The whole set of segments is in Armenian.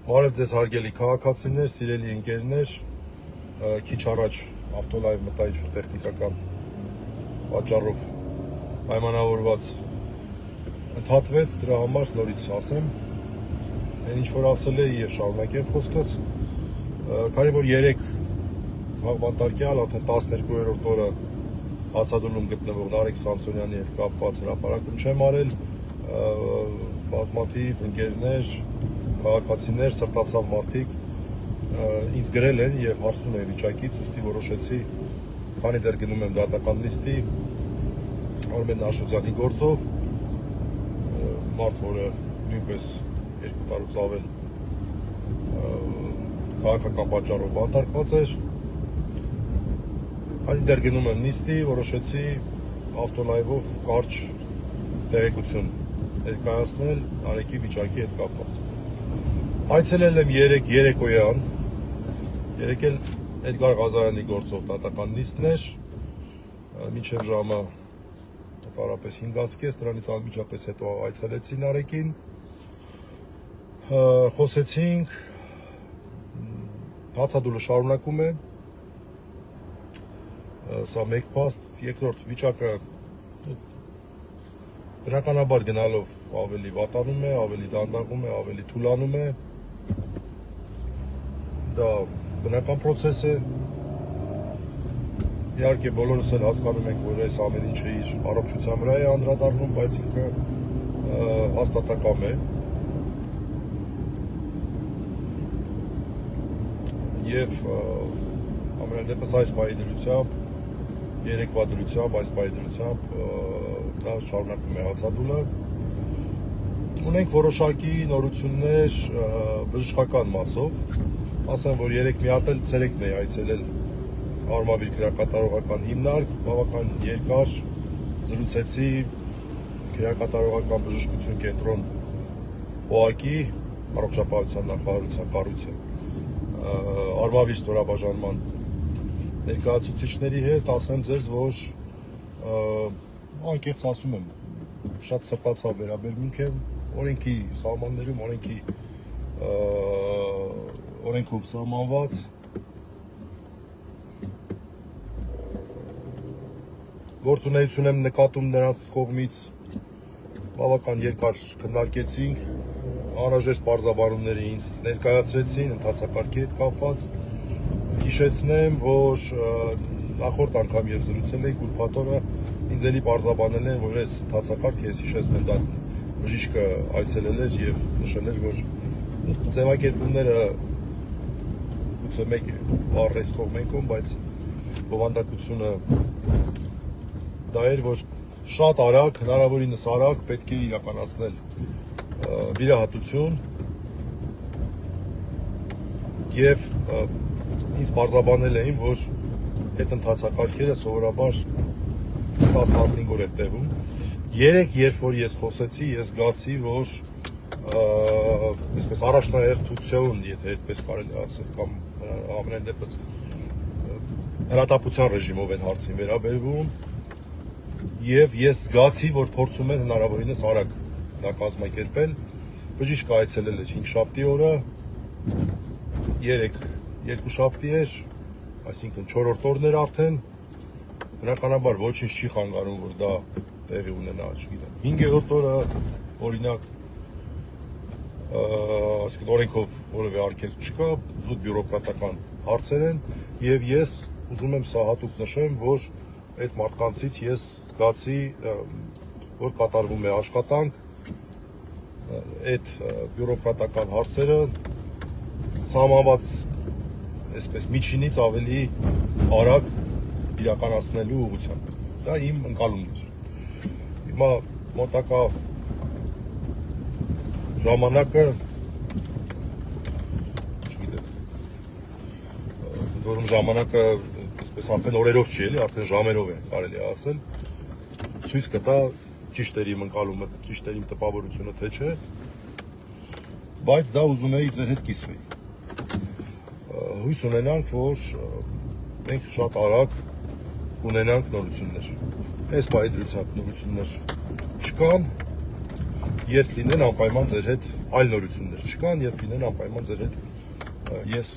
Բարև ձեզ հարգելի քաղաքացիներ, սիրելի ընկերներ, քիչ առաջ ավտոլայվ մտա ինչ-որ տեխնիկական պատճառով պայմանավորված ընդհատվեց, դրա համար նորից ասեմ, այն ինչ-որ ասել է եւ շարունակեմ խոսքս, քանի որ 3 քաղբանտարկյալ, արդեն 12-րդ օրը հացադուլում գտնվող Նարեկ Սամսոնյանի հետ կապված հրապարակում չեմ արել, բազմաթիվ ընկերներ, քաղաքացիներ, սրտացավ մարդիկ ինձ գրել են եւ հարցնում են վիճակից, ուստի որոշեցի, քանի դեռ գնում եմ դատական նիստի Արմեն Աշոտյանի գործով, մարդ, որը նույնպես 2 տարուց ավել քաղաքական պատճառով բանտարկված էր, քանի դեռ գնում եմ նիստի, որոշեցի ավտոլայվով կարճ տեղեկություն ներկայացնել Նարեկի վիճակի հետ կապված։ Այցելել եմ 3 երեկոյան, երեկել Էդգար Ղազարյանի գործով դատական նիստներ, մինչև ժամը տարապես 5:30, դրանից անմիջապես հետո այցելեցի Նարեկին, խոսեցինք, հացադուլը շարունակում է, սա մեկ փաստ, երկրորդ վիճակը բնականաբար գնալով ավելի վատանում է, ավելի դանդաղում է, ավելի թուլանում է, դա բնական պրոցես է, իհարկե բոլորս էլ հասկանում ենք, որ այս ամեն ինչը իր առողջության վրա է անդրադառնում, բայց ինքը հաստատակամ է եւ ամենայն դեպս այս պահի դրությամբ, երեկվա դրությամբ, այս պահի դրությամբ դա շարունակում է հացադուլը։ Ունենք որոշակի նորություններ բժշկական մասով, ասեմ, որ 3 մի հատ էլ ցերեկն է այցելել Արմավիր քրեակատարողական հիմնարկ, բավական երկար զրուցեցի քրեակատարողական բժշկություն կենտրոն ՕԱԿ-ի առողջապահության նախարարության կառույցը Արմավիր ստորաբաժանման ներկայացուցիչների հետ, ասեմ ձեզ, որ անկեղծ ասում եմ, շատ սրտացավ վերաբերմունք եմ օրենքի սահմաններում, օրենքով սահմանված գործունեություն եմ նկատում նրանց կողմից, բավական երկար քննարկեցինք, անհրաժեշտ պարզաբանումները ինձ ներկայացրեցին ընթացակարգի հետ կապված, հիշեցնեմ, որ նախորդ անգամ երբ զրուցել էի ուրբաթ օրը ինձ էլի պարզաբանել են, որ այս ընթացակարգը ես հիշեցնեմ, դա բժիշկը այցելել էր եւ նշել էր, որ ձևակերպումները գուցե մեկ բառ կողմենքում, բայց բովանդակությունը դա էր, որ շատ արագ, հնարավորինս արագ պետք է իրականացնել վիրահատություն եւ ինձ պարզաբանել էին, որ այդ ընթացակարգերը սովորաբար 10-15 օր է տևում։ Երեք, երբ որ ես խոսեցի, ես զգացի, որ այսպես առաջնահերթություն, եթե այդպես կարելի ասել, կամ ամենայն դեպս հրատապության ռեժիմով են հարցին վերաբերվում, եւ ես զգացի, որ փորձում են հնարավորինս արագ դա կազմակերպել։ Բժիշկը այցելել էր 5 շաբթի օրը, 2 շաբթի էր, այսինքն 4-րդ օրն էր արդեն, բնականաբար ոչինչ չի խանգարում, որ դա տեղի ունենա, չգիտեմ, 5-րդ օրը, օրինակ, այսինքն օրենքով որևէ արգելք չկա, զուտ բյուրոկրատական հարցեր են, եւ ես ուզում եմ սա հատուկ նշեմ, որ այդ մարդկանցից ես զգացի, որ կատարվում է աշխատանք, այդ բյուրոկրատական հարցերը սահմանված այսպես միջինից ավելի արագ իրականացնելու ուղղությամբ։ Դա իմ ընկալումն էր։ Հիմա մոտակա ժամանակը, չգիտեմ, որում ժամանակը այսպես արդեն օրերով չի էլի, արդեն ժամերով է կարելի ասել, ցույց կտա ճիշտ էր իմ ընկալումը, ճիշտ էր իմ տպավորությունը, թե չէ, բայց դա ուզում էի ձեր հետ կիսվեի։ Հույս ունենանք, որ մենք շատ արագ ունենանք նորություններ։ Այս պահի դրությամբ նորություններ չկան, երբ լինեն անպայման ձեր հետ այլ նորություններ չկան, երբ լինեն անպայման ձեր հետ ես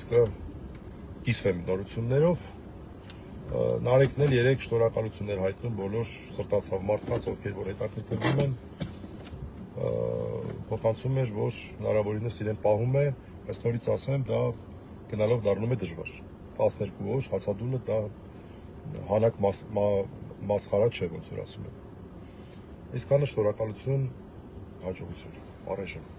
կիսվեմ նորություններով։ Նարեկն էլ 3 շնորհակալություններ հայտնում բոլոր սրտացավ մարդկանց, ովքեր որ հետաքրքրվում են, փոխանցում էր, որ հնարավորինս իրեն պահում է, այս նորից ասեմ, դա գնալով դառնում է դժվար։ 12 օր հացադուլը դա հանակ մասխարա չէ, ոնց որ ասում եմ։ Այսքանը շնորհակալություն, հաջողություն, առայժմ։